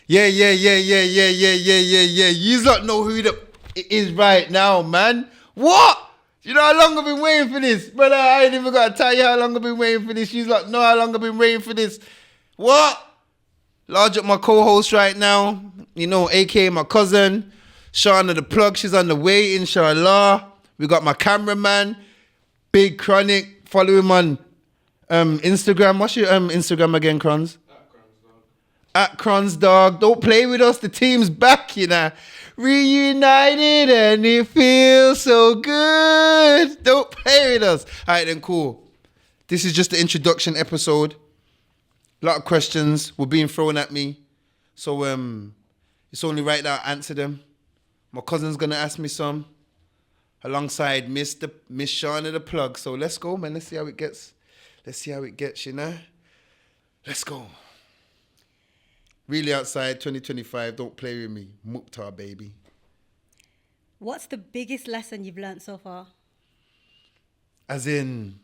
Yeah. You don't know who it is right now, man. What? You know how long I've been waiting for this? Brother, I ain't even got to tell you how long I've been waiting for this. You lot know how long I've been waiting for this. What? Large up my co-host right now. You know, aka my cousin. Shauna the plug, she's on the way, inshallah. We got my cameraman, Big Chronic. Follow him on Instagram. What's your Instagram again, Crons? At Crons Dog. Don't play with us. The team's back, you know. Reunited and it feels so good. Don't play with us. All right, then, cool. This is just the introduction episode. A lot of questions were being thrown at me. So it's only right that I answer them. My cousin's going to ask me some. Alongside Miss Shauna the plug. So let's go, man. Let's see how it gets. You know. Let's go. Really outside 2025. Don't play with me. Mukhtar, baby. What's the biggest lesson you've learned so far? As in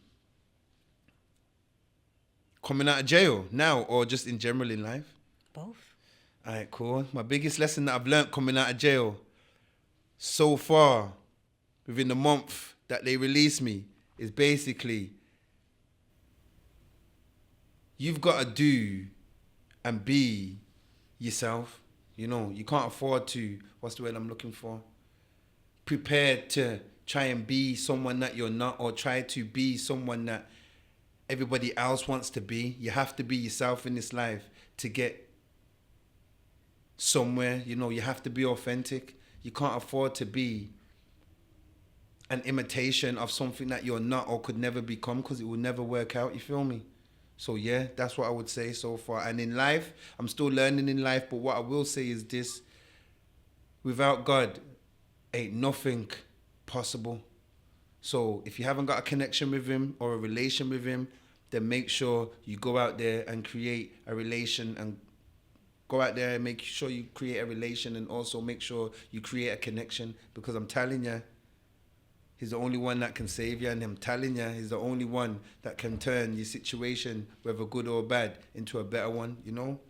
coming out of jail now or just in general in life? Both. All right, cool. My biggest lesson that I've learned coming out of jail so far, within the month that they released me, is basically you've got to do and be yourself. You know, you can't afford to, what's the word I'm looking for? Prepared to try and be someone that you're not, or try to be someone that everybody else wants to be. You have to be yourself in this life to get somewhere. You know, you have to be authentic. You can't afford to be an imitation of something that you're not or could never become, because it will never work out, you feel me? So yeah, that's what I would say so far. And in life, I'm still learning in life, but what I will say is this: without God, ain't nothing possible. So if you haven't got a connection with him or a relation with him, then make sure you go out there and create a relation, and go out there and make sure you create a relation, and also make sure you create a connection, because I'm telling you, he's the only one that can save you, and I'm telling you, he's the only one that can turn your situation, whether good or bad, into a better one, you know?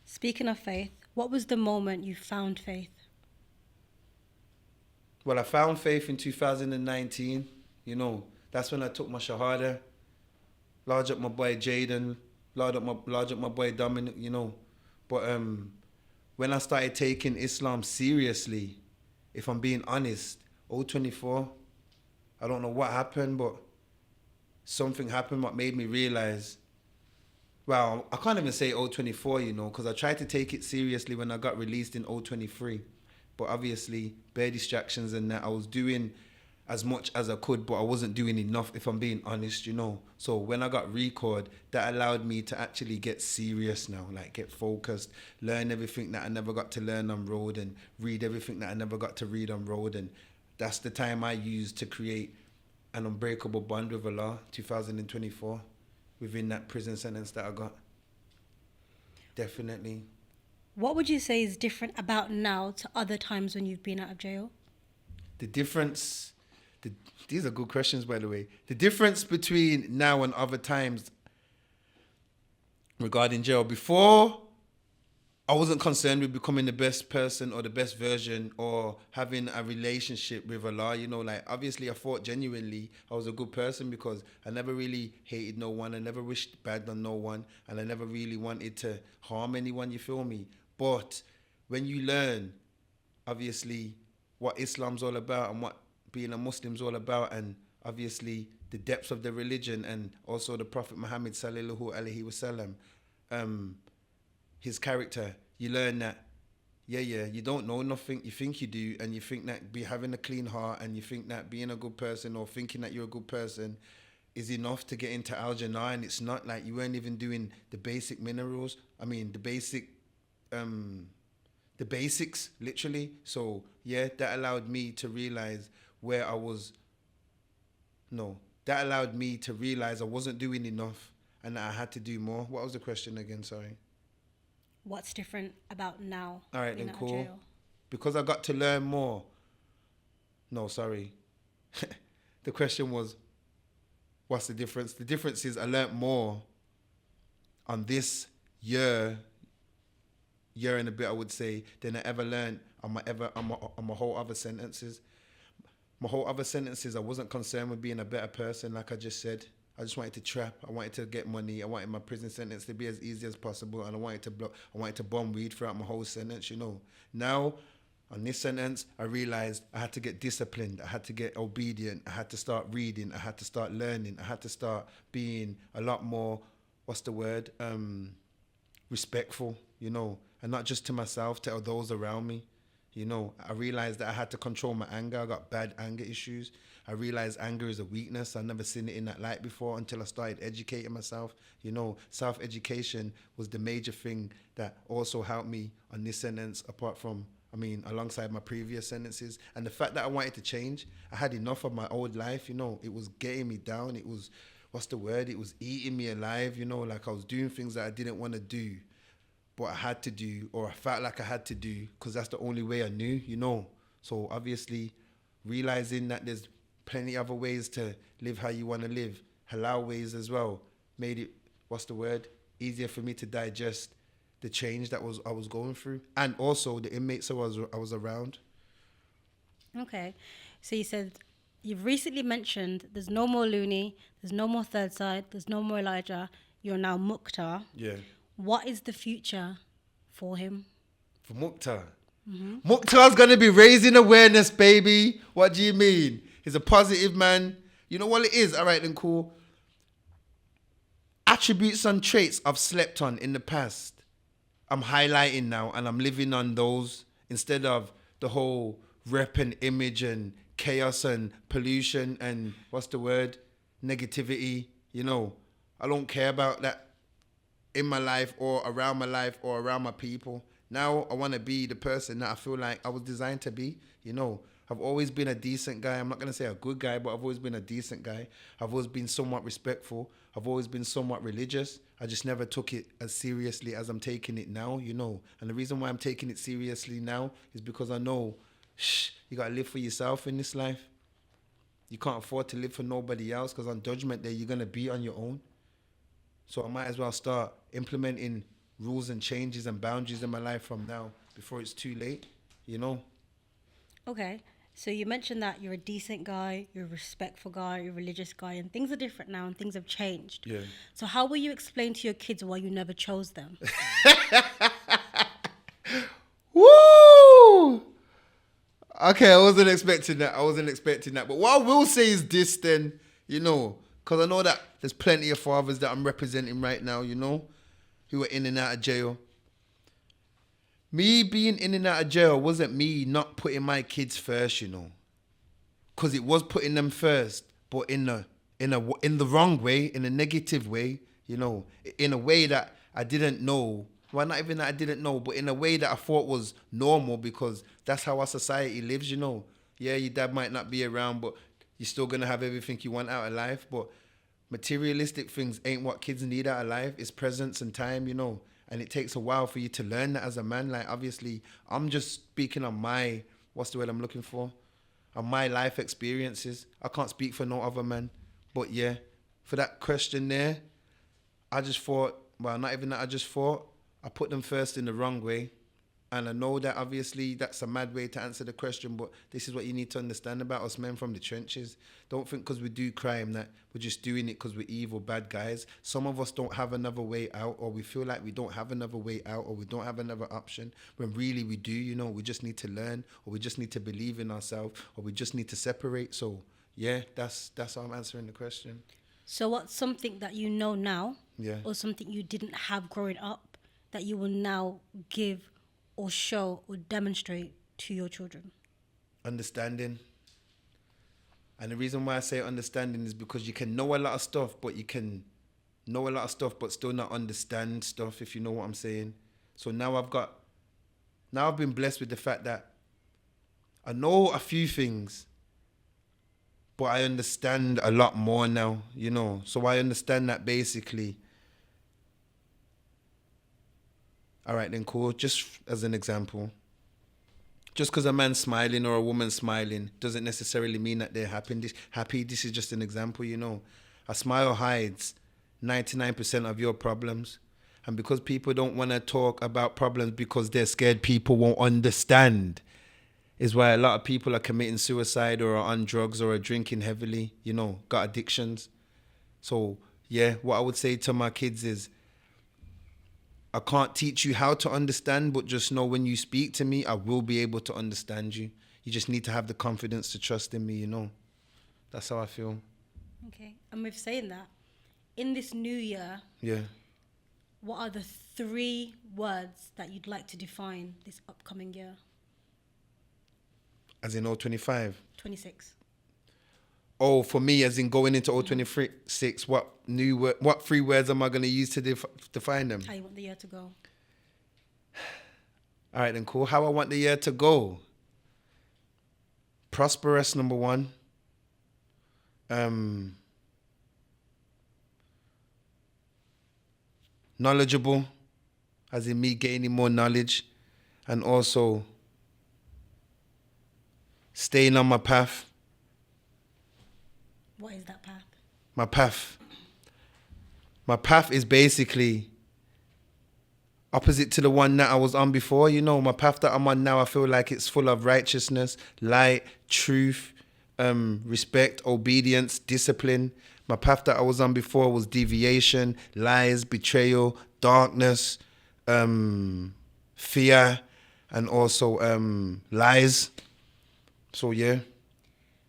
Speaking of faith, what was the moment you found faith? Well, I found faith in 2019, you know. That's when I took my shahada, large up my boy Jaden, large up my boy Dominic, you know. But when I started taking Islam seriously, if I'm being honest, 024, I don't know what happened, but something happened what made me realize, well, I can't even say 024, you know, because I tried to take it seriously when I got released in 023. But obviously, bare distractions and that, I was doing as much as I could, but I wasn't doing enough, if I'm being honest, you know. So when I got record, that allowed me to actually get serious now, like get focused, learn everything that I never got to learn on road, and read everything that I never got to read on road. And that's the time I used to create an unbreakable bond with Allah, 2024, within that prison sentence that I got. Definitely. What would you say is different about now to other times when you've been out of jail? The difference, these are good questions, by the way. The difference between now and other times regarding jail, before, I wasn't concerned with becoming the best person or the best version or having a relationship with Allah. You know, like, obviously I thought genuinely I was a good person, because I never really hated no one. I never wished bad on no one. And I never really wanted to harm anyone, you feel me? But when you learn, obviously, what Islam's all about and what being a Muslim's all about, and obviously the depths of the religion, and also the Prophet Muhammad sallallahu alaihi wasallam, his character, you learn that, you don't know nothing, you think you do, and you think that having a clean heart, and you think that being a good person or thinking that you're a good person is enough to get into Al-Jannah, and it's not. Like, you weren't even doing the basic minerals, the basics, literally. So yeah, that allowed me to realize I wasn't doing enough, and that I had to do more. What was the question again? Sorry. What's different about now? All right, then, cool. Jail? Because I got to learn more. No, sorry. The question was, what's the difference? The difference is I learned more on this year year and a bit, I would say, than I ever learned on my whole other sentences. My whole other sentences, I wasn't concerned with being a better person, like I just said. I just wanted to trap. I wanted to get money. I wanted my prison sentence to be as easy as possible, and I wanted to bomb weed throughout my whole sentence. Now, on this sentence, I realized I had to get disciplined. I had to get obedient. I had to start reading. I had to start learning. I had to start being a lot more, respectful, and not just to myself, to those around me. I realized that I had to control my anger. I got bad anger issues. I realized anger is a weakness. I've never seen it in that light before until I started educating myself. Self-education was the major thing that also helped me on this sentence, alongside my previous sentences. And the fact that I wanted to change, I had enough of my old life, it was getting me down. It was, it was eating me alive, like I was doing things that I didn't want to do, but I had to do, or I felt like I had to do, because that's the only way I knew, So obviously, realizing that there's plenty other ways to live how you want to live, halal ways as well, made it, easier for me to digest the change that I was going through, and also the inmates I was around. Okay, so you said you've recently mentioned there's no more Looney, there's no more Third Side, there's no more Elijah. You're now Mukhtar. Yeah. What is the future for him? For Mukhtar? Mm-hmm. Mukhtar's gonna be raising awareness, baby. What do you mean? He's a positive man. You know what it is? All right, then cool. Attributes and traits I've slept on in the past, I'm highlighting now, and I'm living on those instead of the whole rep and image and chaos and pollution and negativity. I don't care about that in my life or around my people. Now I want to be the person that I feel like I was designed to be. I've always been a decent guy. I'm not going to say a good guy, but I've always been a decent guy. I've always been somewhat respectful. I've always been somewhat religious. I just never took it as seriously as I'm taking it now, And the reason why I'm taking it seriously now is because I know, you got to live for yourself in this life. You can't afford to live for nobody else, because on Judgment Day, you're going to be on your own. So I might as well start implementing rules and changes and boundaries in my life from now before it's too late, Okay, so you mentioned that you're a decent guy, you're a respectful guy, you're a religious guy, and things are different now and things have changed. Yeah. So how will you explain to your kids why you never chose them? Woo! Okay, I wasn't expecting that. But what I will say is this then, because I know that there's plenty of fathers that I'm representing right now, who are in and out of jail. Me being in and out of jail wasn't me not putting my kids first, because it was putting them first, but in the wrong way, in a negative way, in a way that I didn't know. Well, not even that I didn't know, but in a way that I thought was normal, because that's how our society lives, Yeah, your dad might not be around, but you're still going to have everything you want out of life. But materialistic things ain't what kids need out of life. It's presence and time, And it takes a while for you to learn that as a man. Like, obviously, I'm just speaking on my, I'm looking for? On my life experiences. I can't speak for no other man. But yeah, for that question there, I just thought, not even that I just thought, I put them first in the wrong way. And I know that obviously that's a mad way to answer the question, but this is what you need to understand about us men from the trenches. Don't think because we do crime that we're just doing it because we're evil, bad guys. Some of us don't have another way out, or we feel like we don't have another way out, or we don't have another option, when really we do, we just need to learn, or we just need to believe in ourselves, or we just need to separate. So yeah, that's how I'm answering the question. So what's something that you know now, yeah, or something you didn't have growing up that you will now give or show or demonstrate to your children? Understanding. And the reason why I say understanding is because you can know a lot of stuff, but still not understand stuff, if you know what I'm saying. So now I've been blessed with the fact that I know a few things, but I understand a lot more now, So I understand that basically. All right, then cool. Just as an example, just because a man's smiling or a woman's smiling doesn't necessarily mean that they're happy. This is just an example, A smile hides 99% of your problems. And because people don't want to talk about problems because they're scared people won't understand, is why a lot of people are committing suicide or are on drugs or are drinking heavily, you know, got addictions. So, yeah, what I would say to my kids is, I can't teach you how to understand, but just know when you speak to me, I will be able to understand you. You just need to have the confidence to trust in me, you know. That's how I feel. Okay. And with saying that, in this new year, Yeah. what are the 3 words that you'd like to define this upcoming year? As in 025? 26. Oh, for me, as in going into 026, what 3 words am I going to use to define them? How you want the year to go? All right, then cool. How I want the year to go? Prosperous, number 1. Knowledgeable, as in me gaining more knowledge, and also staying on my path. What is that path? My path. My path is basically opposite to the one that I was on before. You know, my path that I'm on now, I feel like it's full of righteousness, light, truth, respect, obedience, discipline. My path that I was on before was deviation, lies, betrayal, darkness, fear, and also lies. So, yeah.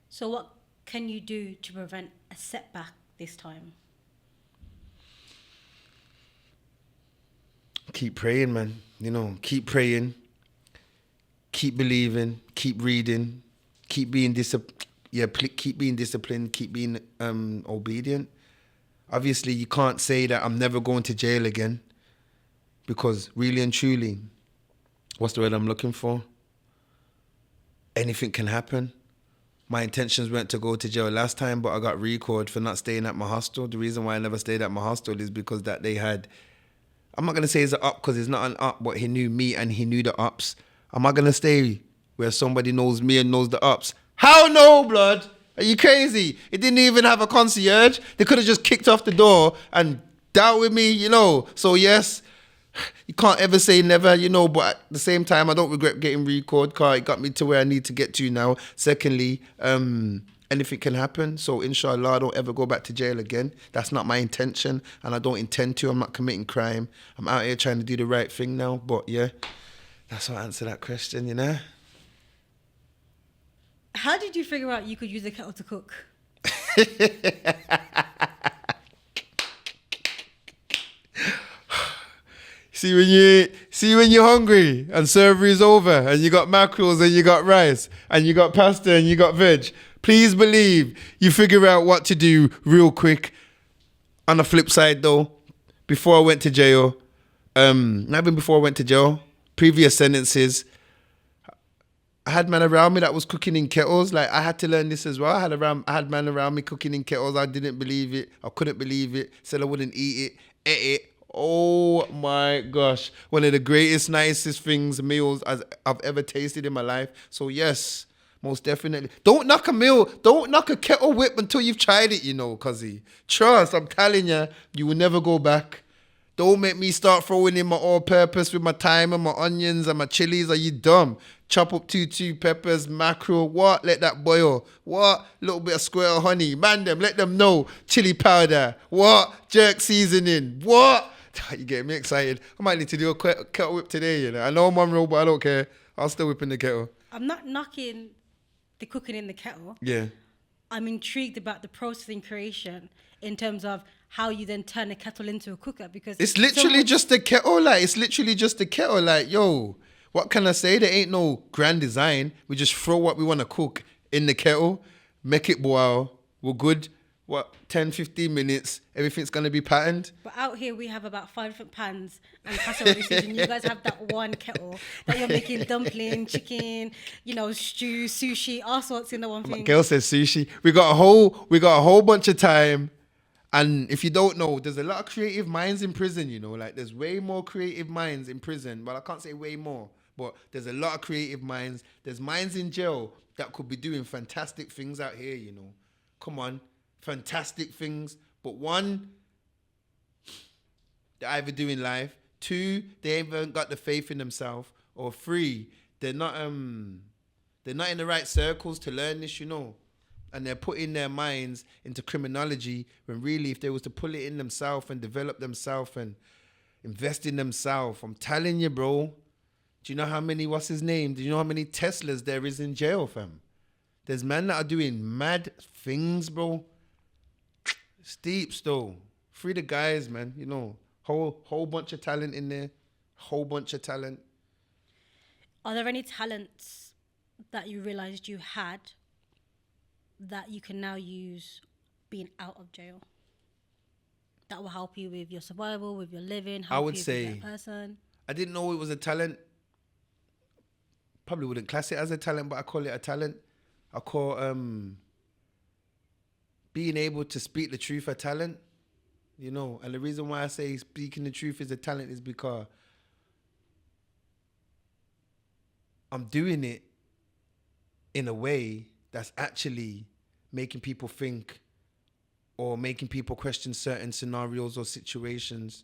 So what can you do to prevent a setback this time? Keep praying, man. You know, keep praying. Keep believing. Keep reading. Keep being keep being disciplined. Keep being obedient. Obviously, you can't say that I'm never going to jail again, because really and truly, what's the word I'm looking for? Anything can happen. My intentions weren't to go to jail last time, but I got recalled for not staying at my hostel. The reason why I never stayed at my hostel is because that they had, I'm not going to say it's an up because it's not an up, but he knew me and he knew the ups. Am I going to stay where somebody knows me and knows the ups? How no, blood? Are you crazy? It didn't even have a concierge. They could have just kicked off the door and dealt with me, you know. So yes, you can't ever say never, you know, but at the same time, I don't regret getting recalled because it got me to where I need to get to now. Secondly, anything can happen. So inshallah, I don't ever go back to jail again. That's not my intention, and I don't intend to. I'm not committing crime. I'm out here trying to do the right thing now. But yeah, that's how I answer that question, you know. How did you figure out you could use a kettle to cook? See when you're hungry and surgery is over and you got mackerels and you got rice and you got pasta and you got veg. Please believe you figure out what to do real quick. On the flip side though, before I went to jail, not even before I went to jail, previous sentences, I had man around me that was cooking in kettles. Like, I had to learn this as well. I had man around me cooking in kettles. I didn't believe it. I couldn't believe it. Said I wouldn't eat it. Ate it. Oh my gosh. One of the greatest, nicest meals I've ever tasted in my life. So yes, most definitely. Don't knock a meal. Don't knock a kettle whip until you've tried it, you know, cuzzy. Trust, I'm telling you, you will never go back. Don't make me start throwing in my all-purpose with my thyme and my onions and my chilies. Are you dumb? Chop up two peppers, mackerel. What? Let that boil. What? Little bit of squirrel honey. Man them, let them know. Chili powder. What? Jerk seasoning. What? You get me excited. I might need to do a kettle whip today, you know. I know I'm on roll, but I don't care. I'll still whip in the kettle. I'm not knocking the cooking in the kettle. Yeah. I'm intrigued about the process and creation in terms of how you then turn a kettle into a cooker, because it's literally just a kettle. Like, it's literally just a kettle. Like, yo, what can I say? There ain't no grand design. We just throw what we want to cook in the kettle, make it boil. We're good. 10, 15 minutes, everything's going to be patterned. But out here, we have about 5 different pans and casserole dishes, and you guys have that one kettle that you're making dumpling, chicken, you know, stew, sushi, all sorts in the one thing. My girl says sushi. We got a whole bunch of time. And if you don't know, there's a lot of creative minds in prison, you know, like there's way more creative minds in prison. Well, I can't say way more, but there's a lot of creative minds. There's minds in jail that could be doing fantastic things out here, you know. Come on. Fantastic things, but one, they're either doing life. 2, they haven't got the faith in themselves. Or 3, they're not in the right circles to learn this, And they're putting their minds into criminology when really if they was to pull it in themselves and develop themselves and invest in themselves, I'm telling you, bro. Do you know how many, what's his name? Do you know how many Teslas there is in jail, fam? There's men that are doing mad things, bro. Steep still. Free the guys, man. Whole bunch of talent in there. Whole bunch of talent. Are there any talents that you realized you had that you can now use being out of jail? That will help you with your survival, with your living, help I would you say, with that person. I didn't know it was a talent. Probably wouldn't class it as a talent, but I call it a talent. I call being able to speak the truth a talent. And the reason why I say speaking the truth is a talent is because I'm doing it in a way that's actually making people think or making people question certain scenarios or situations,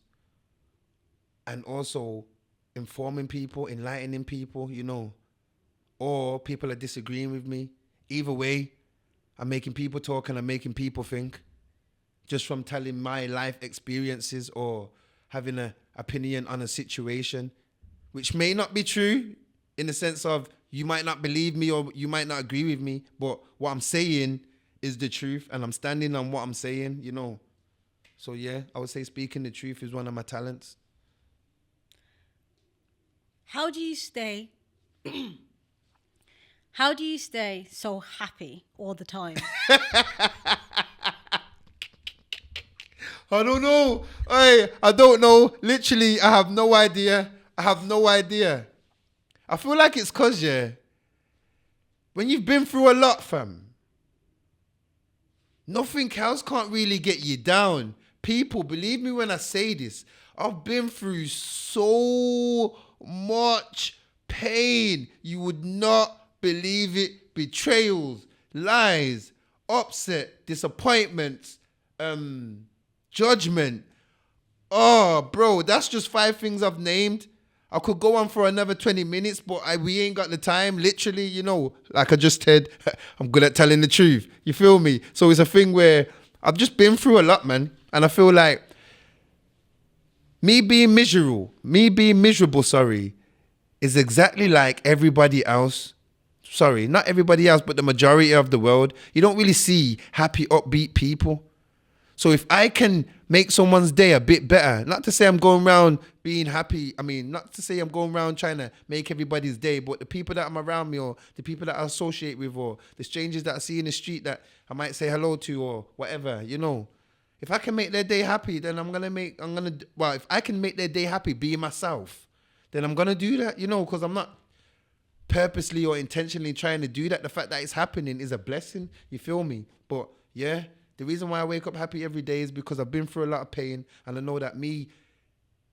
and also informing people, enlightening people, or people are disagreeing with me. Either way, I'm making people talk and I'm making people think just from telling my life experiences or having an opinion on a situation, which may not be true in the sense of you might not believe me or you might not agree with me, but what I'm saying is the truth and I'm standing on what I'm saying, So yeah, I would say speaking the truth is one of my talents. How do you stay so happy all the time? I don't know. I don't know. Literally, I have no idea. I feel like it's cause, when you've been through a lot, fam, nothing else can't really get you down. People, believe me when I say this, I've been through so much pain. You would not believe it. Betrayals, lies, upset, disappointments, judgment. Oh, bro, that's just 5 things I've named. I could go on for another 20 minutes, but we ain't got the time. Literally, like I just said, I'm good at telling the truth. You feel me? So it's a thing where I've just been through a lot, man. And I feel like me being miserable, is exactly like everybody else. Sorry, not everybody else, but the majority of the world. You don't really see happy, upbeat people. So if I can make someone's day a bit better, not to say I'm going around being happy. Not to say I'm going around trying to make everybody's day, but the people that I'm around me or the people that I associate with or the strangers that I see in the street that I might say hello to or whatever, If I can make their day happy, then if I can make their day happy being myself, then I'm going to do that, because I'm not purposely or intentionally trying to do that. The fact that it's happening is a blessing. You feel me? But yeah, the reason why I wake up happy every day is because I've been through a lot of pain and I know that me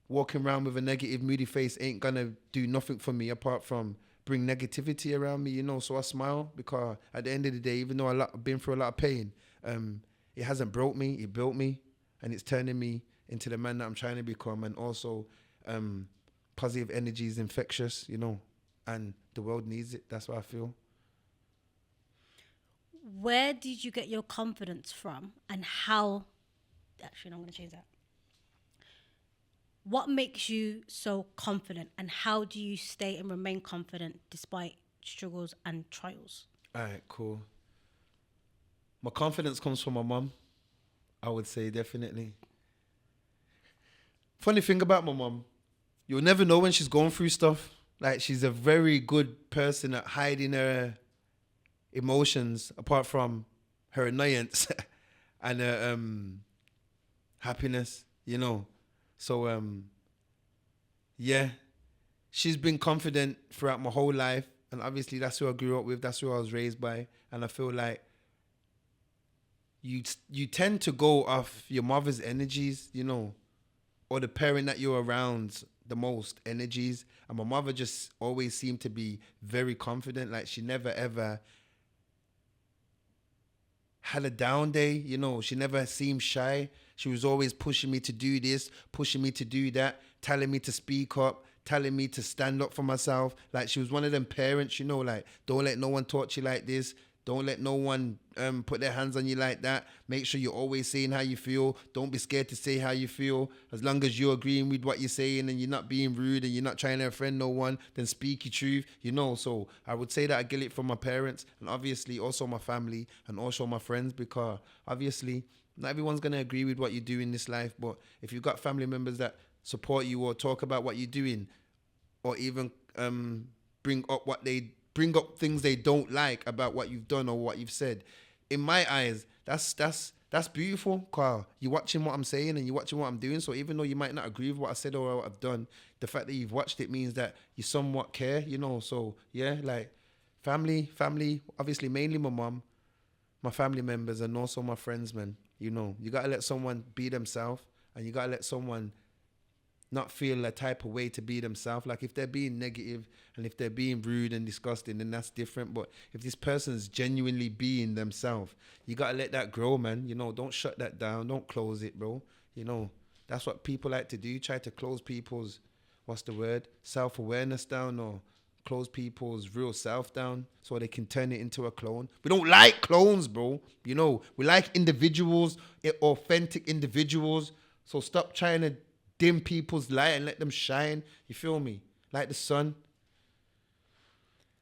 walking around with a negative, moody face ain't going to do nothing for me apart from bring negativity around me, So I smile because at the end of the day, even though I've been through a lot of pain, it hasn't broke me, it built me, and it's turning me into the man that I'm trying to become. And also, positive energy is infectious, and the world needs it. That's what I feel. Where did you get your confidence from and how? Actually, no, I'm going to change that. What makes you so confident and how do you stay and remain confident despite struggles and trials? All right, cool. My confidence comes from my mum, I would say, definitely. Funny thing about my mum, you'll never know when she's going through stuff. Like, she's a very good person at hiding her emotions apart from her annoyance and her happiness, So, yeah, she's been confident throughout my whole life. And obviously that's who I grew up with. That's who I was raised by. And I feel like you tend to go off your mother's energies, or the parent that you're around the most energies. And my mother just always seemed to be very confident. Like, she never ever had a down day. You know, she never seemed shy. She was always pushing me to do this, pushing me to do that, telling me to speak up, telling me to stand up for myself. Like, she was one of them parents, you know, like, don't let no one talk to you like this. Don't let no one put their hands on you like that. Make sure you're always saying how you feel. Don't be scared to say how you feel. As long as you're agreeing with what you're saying and you're not being rude and you're not trying to offend no one, then speak your truth, you know. So I would say that I get it from my parents and obviously also my family and also my friends, because obviously not everyone's going to agree with what you do in this life. But if you've got family members that support you or talk about what you're doing, or even bring up things they don't like about what you've done or what you've said, in my eyes, that's beautiful, Carl. You're watching what I'm saying and you're watching what I'm doing. So even though you might not agree with what I said or what I've done, the fact that you've watched it means that you somewhat care, you know. So yeah, like family, obviously mainly my mom, my family members, and also my friends, man. You know, you gotta let someone be themselves, and you gotta let someone not feel a type of way to be themselves. Like, if they're being negative and if they're being rude and disgusting, then that's different. But if this person's genuinely being themselves, you got to let that grow, man. You know, don't shut that down. Don't close it, bro. You know, that's what people like to do. Try to close people's, self-awareness down, or close people's real self down so they can turn it into a clone. We don't like clones, bro. You know, we like individuals, authentic individuals. So stop trying to dim people's light and let them shine. You feel me? Like the sun.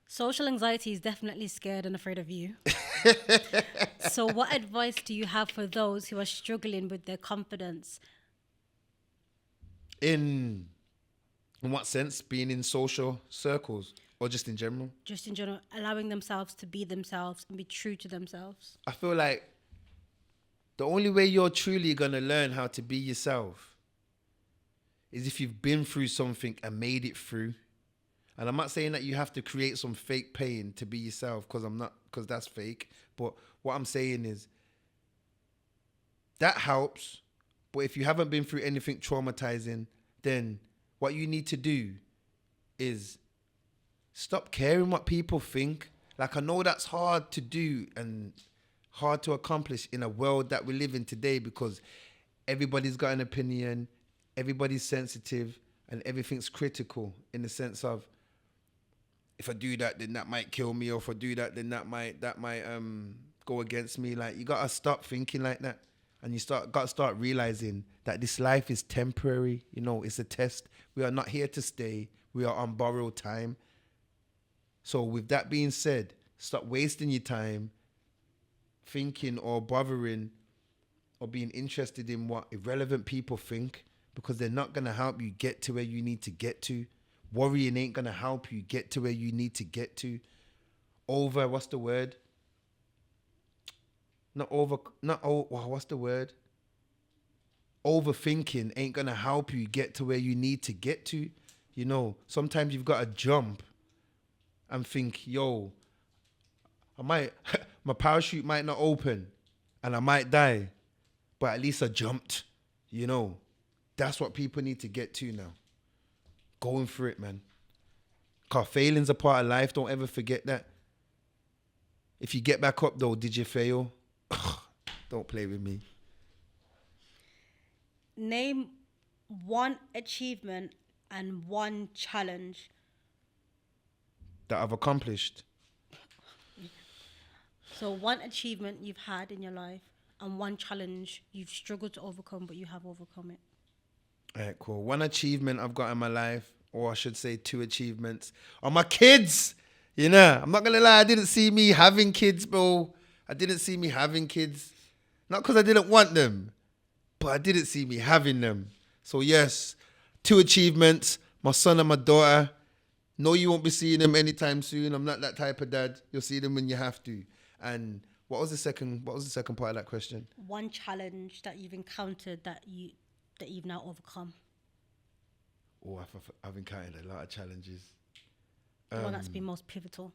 Social anxiety is definitely scared and afraid of you. So what advice do you have for those who are struggling with their confidence? In what sense? Being in social circles or just in general? Just in general, allowing themselves to be themselves and be true to themselves. I feel like the only way you're truly going to learn how to be yourself is if you've been through something and made it through. And I'm not saying that you have to create some fake pain to be yourself, because that's fake. But what I'm saying is that helps. But if you haven't been through anything traumatizing, then what you need to do is stop caring what people think. Like, I know that's hard to do and hard to accomplish in a world that we live in today, because everybody's got an opinion. Everybody's sensitive and everything's critical, in the sense of, if I do that, then that might kill me, or if I do that, then that might go against me. Like, you gotta stop thinking like that, and gotta start realizing that this life is temporary. You know, it's a test. We are not here to stay. We are on borrowed time. So with that being said, stop wasting your time thinking or bothering or being interested in what irrelevant people think, because they're not going to help you get to where you need to get to. Worrying ain't going to help you get to where you need to get to. What's the word? Overthinking ain't going to help you get to where you need to get to. You know, sometimes you've got to jump and think, yo, my parachute might not open and I might die, but at least I jumped, you know. That's what people need to get to now. Going for it, man. Because failing's a part of life. Don't ever forget that. If you get back up, though, did you fail? Don't play with me. Name one achievement and one challenge that I've accomplished. So one achievement you've had in your life and one challenge you've struggled to overcome, but you have overcome it. All right, cool. One achievement I've got in my life, or I should say 2 achievements, are my kids. You know, I'm not going to lie, I didn't see me having kids, bro. I didn't see me having kids. Not because I didn't want them, but I didn't see me having them. So yes, 2 achievements, my son and my daughter. No, you won't be seeing them anytime soon. I'm not that type of dad. You'll see them when you have to. And what was the second part of that question? One challenge that you've encountered that you've now overcome. Oh, I've encountered a lot of challenges. The one that's been most pivotal.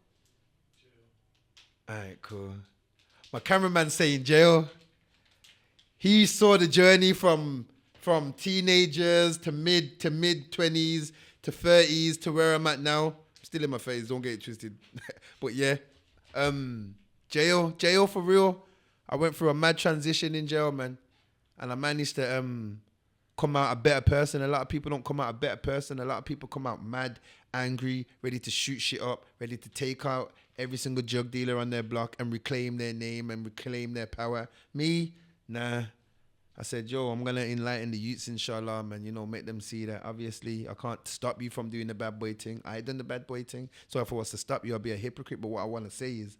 All right, cool. My cameraman saying jail. He saw the journey from teenagers to mid 20s to 30s to where I'm at now. I'm still in my phase, don't get it twisted. But yeah, jail for real. I went through a mad transition in jail, man. And I managed to come out a better person. A lot of people don't come out a better person. A lot of people come out mad, angry, ready to shoot shit up, ready to take out every single drug dealer on their block and reclaim their name and reclaim their power. Me, nah. I said, yo, I'm going to enlighten the youths, inshallah, man, make them see that. Obviously, I can't stop you from doing the bad boy thing. I done the bad boy thing. So if I was to stop you, I'd be a hypocrite. But what I want to say is,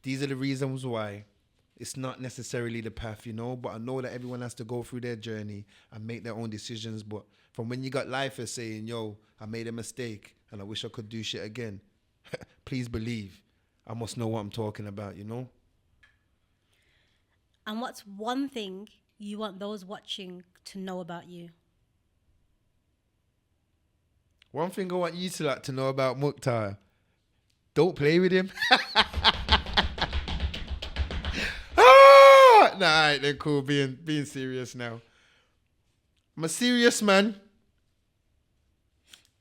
these are the reasons why it's not necessarily the path, but I know that everyone has to go through their journey and make their own decisions. But from when you got lifers saying, yo, I made a mistake and I wish I could do shit again, please believe I must know what I'm talking about, And what's one thing you want those watching to know about you? One thing I want you to know about Mukhtar, don't play with him. Nah, all right, then cool. Being serious now. I'm a serious man.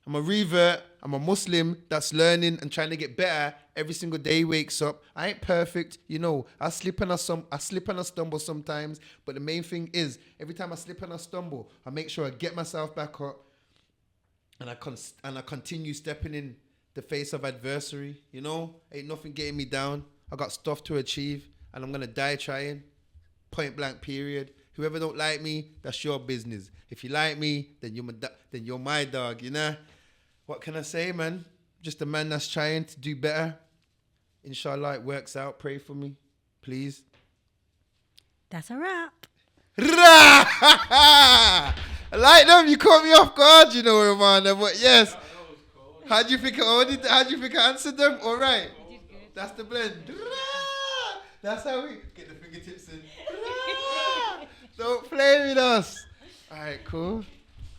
I'm a revert. I'm a Muslim that's learning and trying to get better every single day he wakes up. I ain't perfect, I slip and I stumble sometimes. But the main thing is, every time I slip and I stumble, I make sure I get myself back up, and I continue stepping in the face of adversity. Ain't nothing getting me down. I got stuff to achieve, and I'm gonna die trying. Point blank. Period. Whoever don't like me, that's your business. If you like me, then you're my dog. What can I say, man? Just a man that's trying to do better. Inshallah, it works out. Pray for me, please. That's a wrap. I like them. You caught me off guard, Romana. But yes. How do you think I answered them? All right. That's the blend. That's how we get the fingertips in. Don't play with us. All right, cool.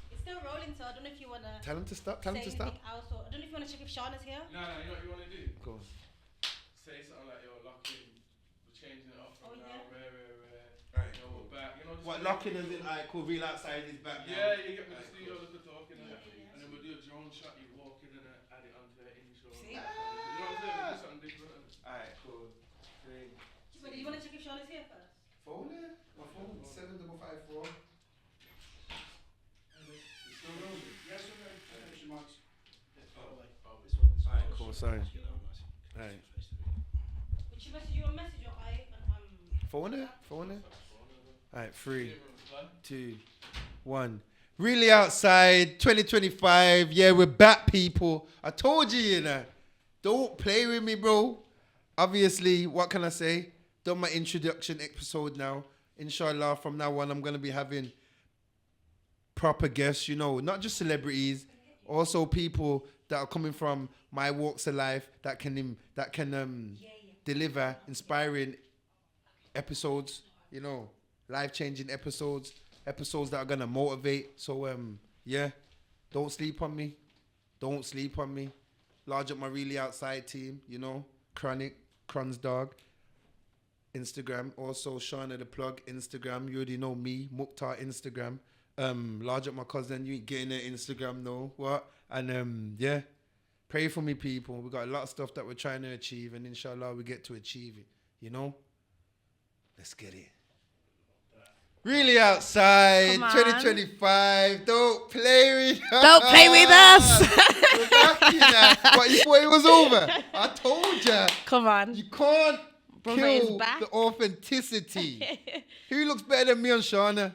It's still rolling, so I don't know if you want to... Tell him to stop. I don't know if you want to check if Shauna's here. No, you know what you want to do? Go on. Say something like you're locking, we're changing it up from now, Right. we're back. What, locking us in? Alright, cool. Real outside is back now. Yeah, you get me the studio, look at talking, and then we'll do a drone shot, you walk in and add it onto the intro. See? You know what I'm saying? We'll do something different. Alright, cool. Great. So do you want to check if Shauna's here first? Phone there? My phone, 7554. It's still rolling. Yes, okay. Finish your mics. This one. Alright, cool. Sorry. Alright. Would she message you a message or Phone there? Alright, 3, 2, 1. Really outside 2025. Yeah, we're back, people. I told you, Don't play with me, bro. Obviously, what can I say? Done my introduction episode now. Inshallah, from now on, I'm going to be having proper guests, not just celebrities, also people that are coming from my walks of life that can deliver inspiring episodes, life-changing episodes that are going to motivate. So, don't sleep on me. Don't sleep on me. Large up my Really Outside team, Chronic, Cron's dog. Instagram, also Shauna the Plug Instagram. You already know me, Mukhtar Instagram. Large up my cousin, you ain't getting their Instagram, no. What? And pray for me, people. We got a lot of stuff that we're trying to achieve, and inshallah we get to achieve it. Let's get it. Really outside 2025. Don't play with us. Don't play with us. We're back, What, you thought it was over? I told ya. Come on. You can't Brother is kill back. the authenticity. Who looks better than me and Shauna?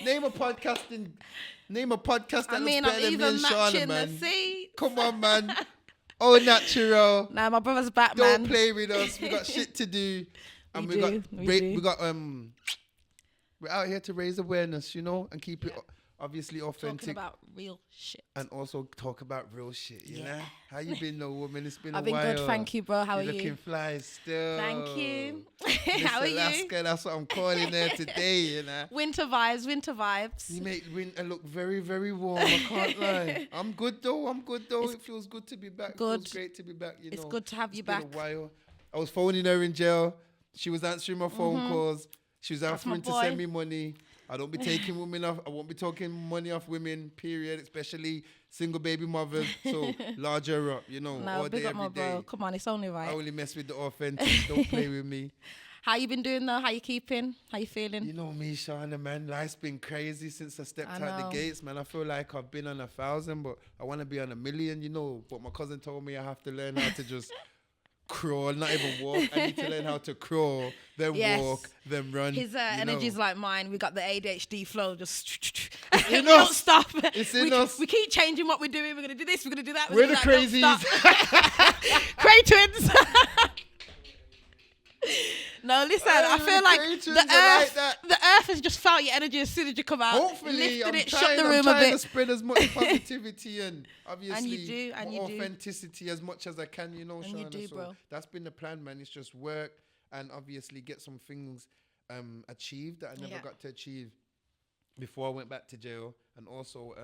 Name a podcast that looks better than me and Shauna, man. Come on, man. Oh, natural. Nah, my brother's back, Don't man. play with us. We got shit to do. And we're out here to raise awareness, and keep it obviously authentic. Talking about real shit. And also talk about real shit, you know? How you been, though, woman? It's been a while. I've been good, thank you, bro. How are You're you? looking fly still. Thank you. Miss How are Alaska, you? that's what I'm calling her today, Winter vibes. You make winter look very, very warm, I can't lie. I'm good, though. It feels good to be back. Good. It feels great to be back, It's good to have you It's back. been a while. I was phoning her in jail. She was answering my phone calls. She was offering to send me money. I don't be taking women off. I won't be taking money off women, period, especially single baby mothers. So larger up, No, all big day, up my every day. bro. Come on, it's only I right. only mess with the authentic. Don't play with me. How you been doing though? How you keeping? How you feeling? You know me, Shauna, man. Life's been crazy since I stepped I out know. the gates, man. I feel like I've been on 1,000, but I want to be on 1,000,000, you know. But my cousin told me I have to learn how to just crawl, not even walk. I need to learn how to crawl, then Yes. walk, then run. His you energy's know. like mine. We got the ADHD flow, just in we don't us. stop. It's in us. We keep changing what we're doing. We're gonna do this. We're gonna do that. We're the gonna do that, crazies. don't stop. Cray twins. No, listen. I feel like Cray twins the are like that. earth has just felt your energy as soon as you come out. Hopefully, lifted I'm it, trying, shut the I'm room a trying to bit. spread as much positivity and obviously do, and you do. authenticity as much as I can, you know, And you Shauna. do, So bro. that's been the plan, man. It's just work and obviously get some things achieved that I never Yeah. got to achieve before I went back to jail, and also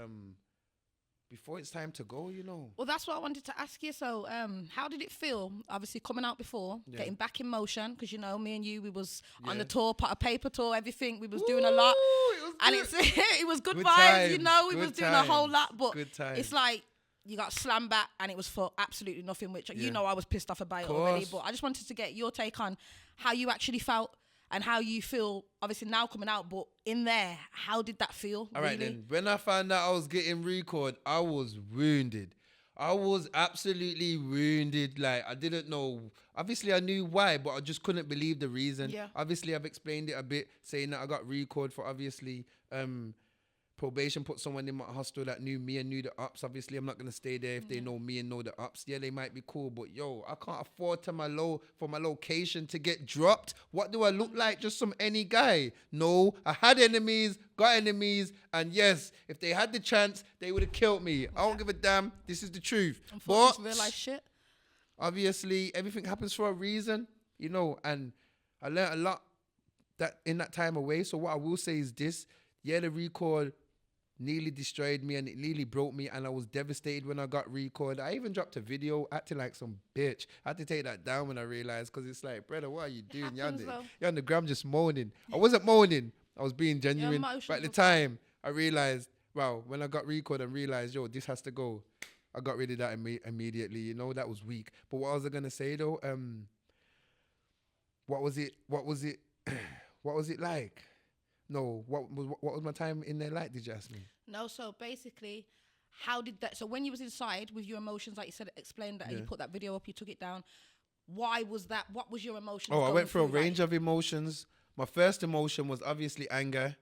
before it's time to go, you know. Well, that's what I wanted to ask you. So, how did it feel? Obviously, coming out before, Yeah. getting back in motion, because you know, me and you, we was on Yeah. the tour, a paper tour, everything. We was doing a lot, Ooh, it was and good. it's it was good Good vibes. You times, know, we good was doing a whole times, lot, but good times. it's like you got slammed back, and it was for absolutely nothing. Which Yeah. you know, I was pissed off about it already. Course. But I just wanted to get your take on how you actually felt and how you feel. Obviously, now coming out, but in there, how did that feel? All right, really? then. When I found out I was getting recalled, I was wounded. I was absolutely wounded. Like, I didn't know. Obviously, I knew why, but I just couldn't believe the reason. Yeah. Obviously, I've explained it a bit, saying that I got recalled for obviously probation put someone in my hostel that knew me and knew the ups. Obviously, I'm not going to stay there if they know me and know the ups. Yeah, they might be cool, but yo, I can't afford for my location to get dropped. What do I look like? Just some any guy? No, I had enemies, got enemies, and yes, if they had the chance, they would have killed me. I don't give a damn. This is the truth. But Real life shit. obviously, everything happens for a reason, you know, and I learned a lot that in that time away. So what I will say is this: yeah, the record nearly destroyed me and it nearly broke me, and I was devastated when I got recalled. I even dropped a video acting like some bitch. I had to take that down when I realized, because it's like, brother, what are you doing? happens, though. You're on the gram just moaning. I wasn't moaning. I was being genuine. But emotional. at the time, I realized, wow, when I got recalled and realized, yo, this has to go, I got rid of that immediately. You know, that was weak. But what was I going to say, though? What was it? What was it like? No, what was my time in there like? Did you ask me? No, so basically, how did that? So when you was inside with your emotions, like you said, explained that, and you Yeah. put that video up, you took it down. Why was that? What was your emotions? Oh, I going went through a like- range of emotions. My first emotion was obviously anger.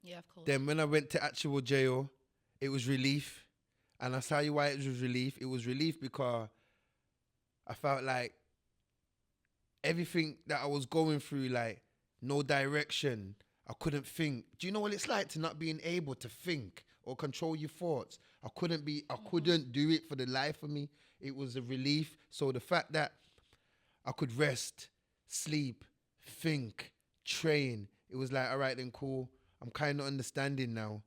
Yeah, of course. Then when I went to actual jail, it was relief. And I'll tell you why it was relief. It was relief because I felt like everything that I was going through, like no direction, I couldn't think. Do you know what it's like to not being able to think or control your thoughts? I couldn't do it for the life of me. It was a relief. So the fact that I could rest, sleep, think, train, it was like, all right, then cool. I'm kind of understanding now.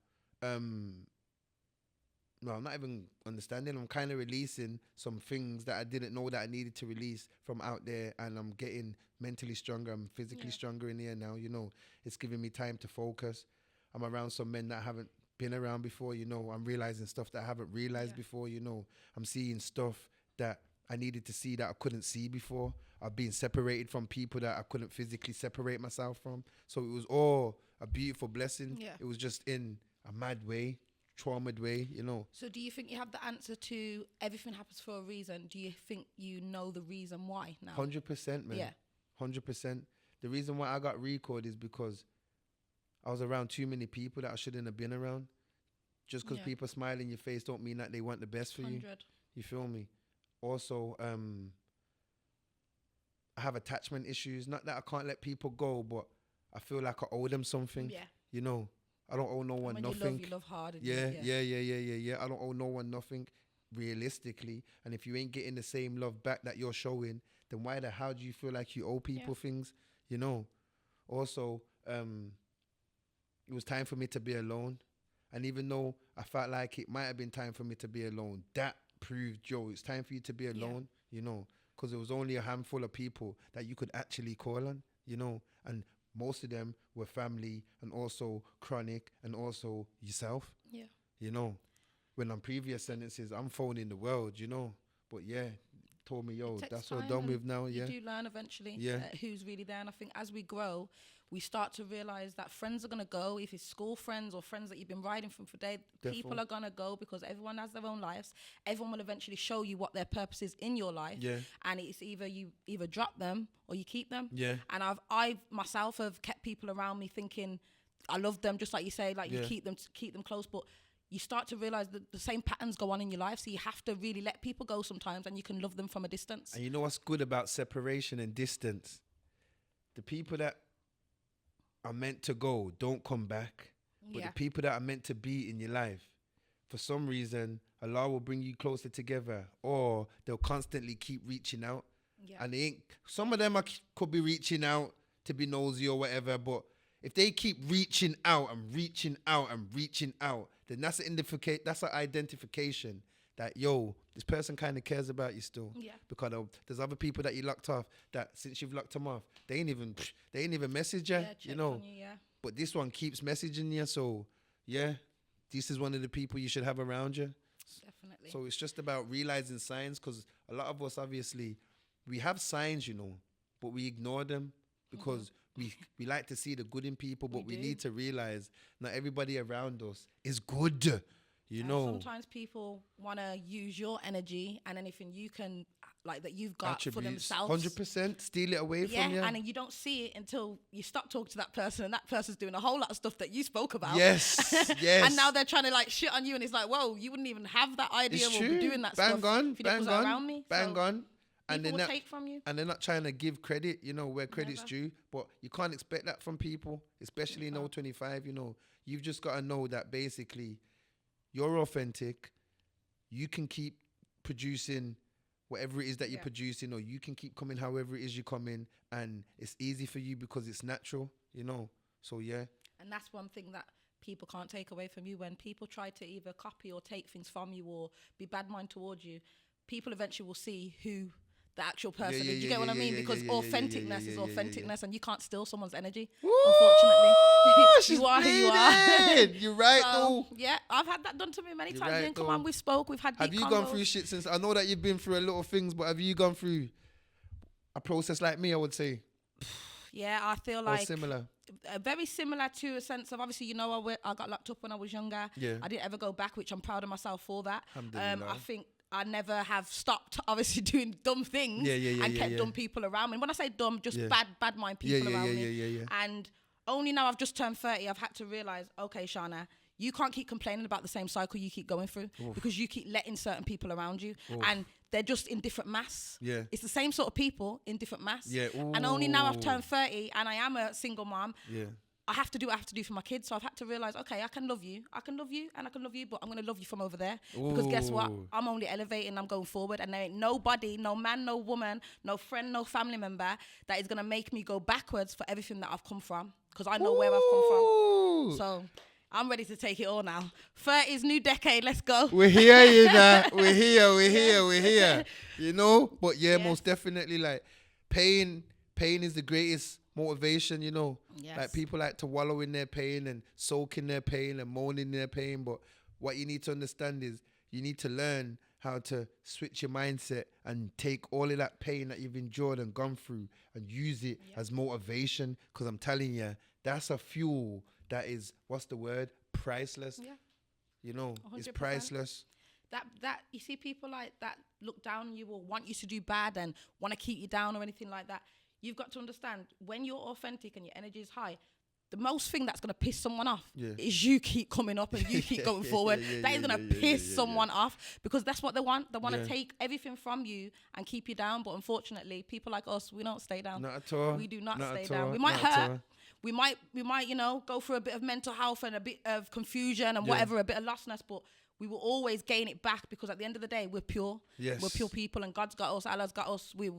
No, I'm not even understanding. I'm kind of releasing some things that I didn't know that I needed to release from out there, and I'm getting mentally stronger. I'm physically stronger in here now, you know. It's giving me time to focus. I'm around some men that I haven't been around before, you know. I'm realizing stuff that I haven't realized before, you know. I'm seeing stuff that I needed to see that I couldn't see before. I've been separated from people that I couldn't physically separate myself from. So it was all a beautiful blessing. Yeah. It was just in a mad way, traumatized way, you know. So do you think you have the answer to everything happens for a reason? Do you think you know the reason why now? 100%, man. Yeah. 100%. The reason why I got recalled is because I was around too many people that I shouldn't have been around. Just because Yeah. people smile in your face don't mean that they want the best for you. 100. You feel me? Also, I have attachment issues. Not that I can't let people go, but I feel like I owe them something. Yeah. You know, I don't owe no one When nothing. you love hard. And Yeah. you- I don't owe no one nothing, realistically. And if you ain't getting the same love back that you're showing, then why the hell do you feel like you owe people things? You know. Also, it was time for me to be alone. And even though I felt like it might have been time for me to be alone, that proved, Joe, it's time for you to be alone, you know, because there was only a handful of people that you could actually call on, you know, and most of them were family and also chronic and also yourself, Yeah. you know. When on previous sentences, I'm phoning the world, you know. But yeah, told me, yo, It takes that's all time done and with now. Yeah. You do learn eventually Yeah. who's really there. And I think as we grow, we start to realize that friends are going to go. If it's school friends or friends that you've been riding from for days, people are going to go because everyone has their own lives. Everyone will eventually show you what their purpose is in your life. Yeah. And it's either you drop them or you keep them. Yeah. And I myself have kept people around me thinking I love them, just like you say, like you keep them close, but you start to realize that the same patterns go on in your life. So you have to really let people go sometimes, and you can love them from a distance. And you know what's good about separation and distance? The people that are meant to go don't come back. But the people that are meant to be in your life, for some reason, Allah will bring you closer together, or they'll constantly keep reaching out. Yeah. And they ain't, some of them could be reaching out to be nosy or whatever, but if they keep reaching out and reaching out and reaching out, then that's an identification that, yo, this person kind of cares about you still. Yeah. Because there's other people that you locked off that since you've locked them off, they ain't even messaged you, you know. But this one keeps messaging you, so yeah, this is one of the people you should have around you. Definitely. So it's just about realizing signs, because a lot of us, obviously, we have signs, you know, but we ignore them because we like to see the good in people, but we need to realize not everybody around us is good, you know. Sometimes people want to use your energy and anything you can, like, that you've got for themselves. 100% steal it away from you. And then you don't see it until you stop talking to that person, and that person's doing a whole lot of stuff that you spoke about. Yes, yes. And now they're trying to like shit on you, and it's like, whoa, you wouldn't even have that idea It's or true. be doing that Bang stuff on, if you didn't bang on, around me. bang So on. And people then will take from you. And they're not trying to give credit, you know, where credit's Never. due. But you can't expect that from people, especially in 025, you know. You've just got to know that basically you're authentic. You can keep producing whatever it is that you're producing, or you can keep coming however it is you come in. And it's easy for you because it's natural, you know. So, yeah. And that's one thing that people can't take away from you. When people try to either copy or take things from you or be bad mind towards you, people eventually will see who the actual person is. You get what I mean? Because authenticness is authenticness, and you can't steal someone's energy, unfortunately. You are who you are. You're right, though. Yeah, I've had that done to me many times. right, You didn't come on, we spoke, we've had Have deep you convos. gone through shit since? I know that you've been through a lot of things, but have you gone through a process like me, I would say? Yeah, I feel Or like similar? very similar to a sense of, obviously, you know, I got locked up when I was younger. Yeah. I didn't ever go back, which I'm proud of myself for that. Alhamdulilah. I think I never have stopped, obviously, doing dumb things and kept dumb people around me. And when I say dumb, just bad mind people around me. And only now I've just turned 30, I've had to realise, okay, Shana, you can't keep complaining about the same cycle you keep going through because you keep letting certain people around you and they're just in different mass. Yeah. It's the same sort of people in different mass. Yeah. And only now I've turned 30 and I am a single mom. Yeah. I have to do what I have to do for my kids. So I've had to realise, okay, I can love you, and I can love you, but I'm going to love you from over there. Because guess what? I'm only elevating, I'm going forward, and there ain't nobody, no man, no woman, no friend, no family member that is going to make me go backwards for everything that I've come from. Because I know where I've come from. So I'm ready to take it all now. 30's new decade, let's go. We're here, you know. We're here. You know? But yeah, most definitely, like, pain is the greatest motivation, you know. Yes. Like, people like to wallow in their pain and soak in their pain and moan in their pain, but what you need to understand is you need to learn how to switch your mindset and take all of that pain that you've endured and gone through and use it as motivation, because I'm telling you, that's a fuel that is, what's the word, priceless. You know, 100%. It's priceless. That you see people like that look down on you or want you to do bad and want to keep you down or anything like that. You've got to understand, when you're authentic and your energy is high, the most thing that's going to piss someone off is you keep coming up and you keep going forward. That is going to piss someone off, because that's what they want. They want to take everything from you and keep you down. But unfortunately, people like us, we don't stay down. Not at all. We do not stay at down. all. We might Not at hurt. all. We might, you know, go through a bit of mental health and a bit of confusion and whatever, a bit of lostness, but we will always gain it back, because at the end of the day, we're pure. Yes. We're pure people, and God's got us, Allah's got us. We're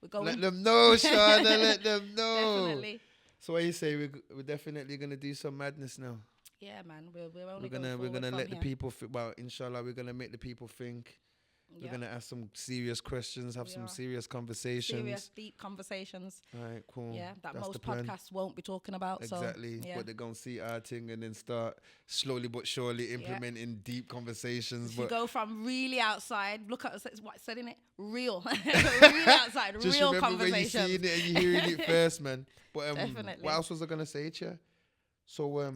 going. Let them know, Shana. Let them know. Definitely. So what you say? We're definitely gonna do some madness now. Yeah, man. We're only We're gonna let the here. people. Well, inshallah, we're gonna make the people think. We're Yeah. gonna ask some serious questions, have We some are. serious conversations. Serious, deep conversations. All right, cool. Yeah, that That's the most plan. podcasts won't be talking about. Exactly. So, yeah. But they're gonna see our thing and then start slowly but surely implementing deep conversations. If you But go from really outside, look at it's what I said in it, real, really outside, just real remember when you're conversations. seeing it and you're hearing it first, man. But Definitely. what else was I gonna say to you? So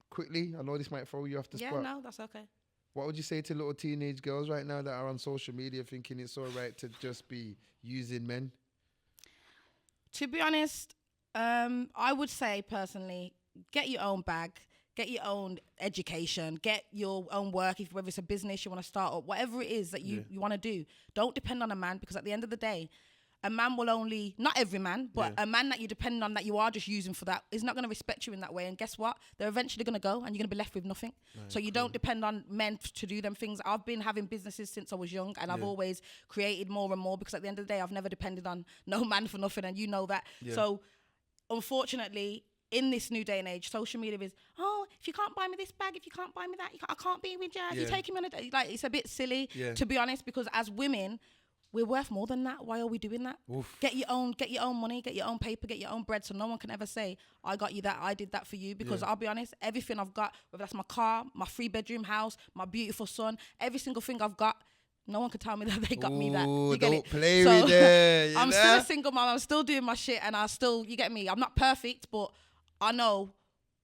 quickly, I know this might throw you off the Yeah, spot. no, that's okay. What would you say to little teenage girls right now that are on social media thinking it's all right to just be using men? To be honest, I would say personally, get your own bag, get your own education, get your own work, whether it's a business you want to start up, whatever it is that you want to do. Don't depend on a man, because at the end of the day, a man will only, not every man, but a man that you depend on, that you are just using for that, is not going to respect you in that way. And guess what? They're eventually going to go and you're going to be left with nothing. So you don't depend on men to do them things. I've been having businesses since I was young, and I've always created more and more, because at the end of the day, I've never depended on no man for nothing, and you know that. Yeah. So unfortunately, in this new day and age, social media is, oh, if you can't buy me this bag, if you can't buy me that, I can't be with you. If you're taking me on a date, like, it's a bit silly, to be honest, because as women, we're worth more than that. Why are we doing that? Oof. Get your own money, get your own paper, get your own bread, so no one can ever say, I got you that, I did that for you. Because I'll be honest, everything I've got, whether that's my car, my 3-bedroom house, my beautiful son, every single thing I've got, no one can tell me that they got me that. Ooh, You get don't it? play So, with it. I'm still a single mom. I'm still doing my shit, and you get me? I'm not perfect, but I know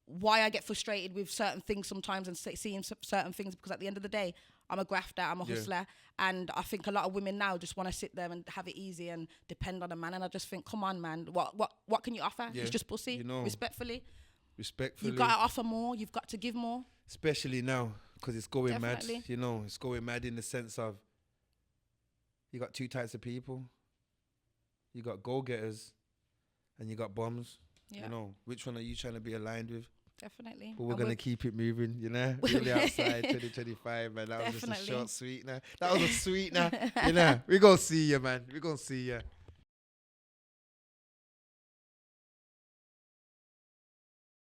why I get frustrated with certain things sometimes and seeing certain things, because at the end of the day, I'm a grafter, I'm a hustler, and I think a lot of women now just want to sit there and have it easy and depend on a man. And I just think, come on, man, what can you offer? Yeah, It's just pussy, you know. respectfully. Respectfully. You've got to offer more. You've got to give more. Especially now, because it's going Definitely. mad. You know, it's going mad in the sense of you got two types of people. You got go-getters and you got bums. Yeah. You know, which one are you trying to be aligned with? Definitely. But we're going to keep it moving, you know? Really outside 2025, man. That was just a Definitely. short sweetener. That was a sweetener, you know? We're going to see you, man. We're going to see you.